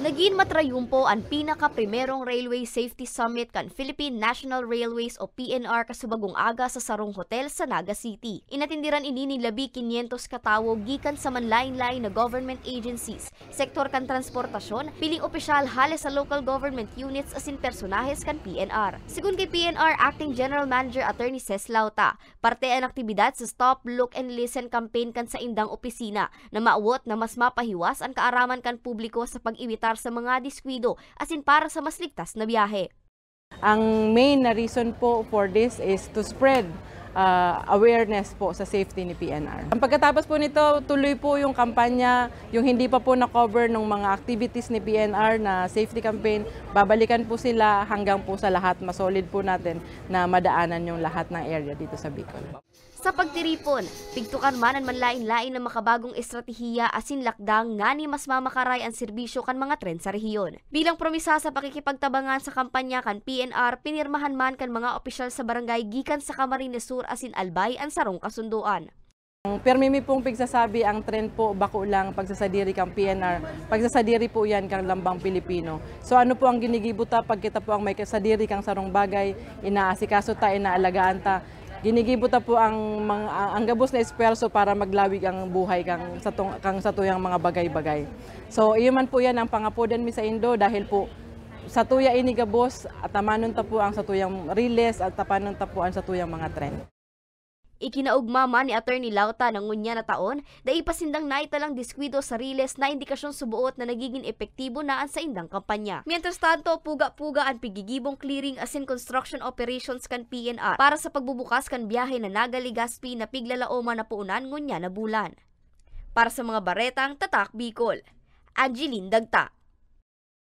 Naging matrayumpo ang pinaka-primerong Railway Safety Summit kan Philippine National Railways o PNR kasubagong aga sa Sarong Hotel sa Naga City. Inatindiran ini ni labi 500 katawo gikan sa manlain-lain na government agencies, sektor kan transportasyon, piling opisyal halos sa local government units asin personahes kan PNR. Sigun kay PNR Acting General Manager Attorney Ces Lauta, parte ang aktibidad sa Stop, Look and Listen campaign kan sa indang opisina na maawot na mas mapahiwas ang kaaraman kan publiko sa pag-iwitar sa mga diskwido asin para sa mas ligtas na biyahe. Ang main na reason po for this is to spread awareness po sa safety ni PNR. Ang pagkatapos po nito, tuloy po yung kampanya, yung hindi pa po na-cover ng mga activities ni PNR na safety campaign, babalikan po sila hanggang po sa lahat, masolid po natin na madaanan yung lahat ng area dito sa Bicol. Sa pagtiripon, pigtukan man ang manlain-lain na makabagong estratehiya asin lakdang ngani mas mamakaray ang serbisyo kan mga tren sa rehiyon. Bilang promisa sa pakikipagtabangan sa kampanya kan PNR, pinirmahan man kan mga opisyal sa barangay gikan sa Camarines Sur asin Albay ang sarong kasunduan. Permimi pong pigsasabi ang trend po bako lang pagsasadiri kang PNR. Pagsasadiri po yan kang lambang Pilipino. So ano po ang ginigibuta pag kita po ang may kasadiri kang sarong bagay, inaasikaso ta, inaalagaan ta. Ginigibuta po ang gabos na esperso para maglawig ang buhay kang sa tuyang mga bagay-bagay. So iyo man po yan ang pangapodan mi sa Indo dahil po sa tuya ini gabos at tamanon ta po ang sa tuyang riles at tapanon ta po ang sa tuyang mga tren. Ikinaugma man ni Attorney Lauta ng ngunya na taon da ipasindang naitalang diskwido sa riles na indikasyon subuot na nagiging epektibo na ang sa indang kampanya. Mientras tanto, puga-puga ang pigigibong clearing asin construction operations kan PNR para sa pagbubukas kan biyahe na Naga Legazpi na piglalaoma na puunan ngunya na bulan. Para sa mga baretang Tatak Bicol, Angeline Dagta.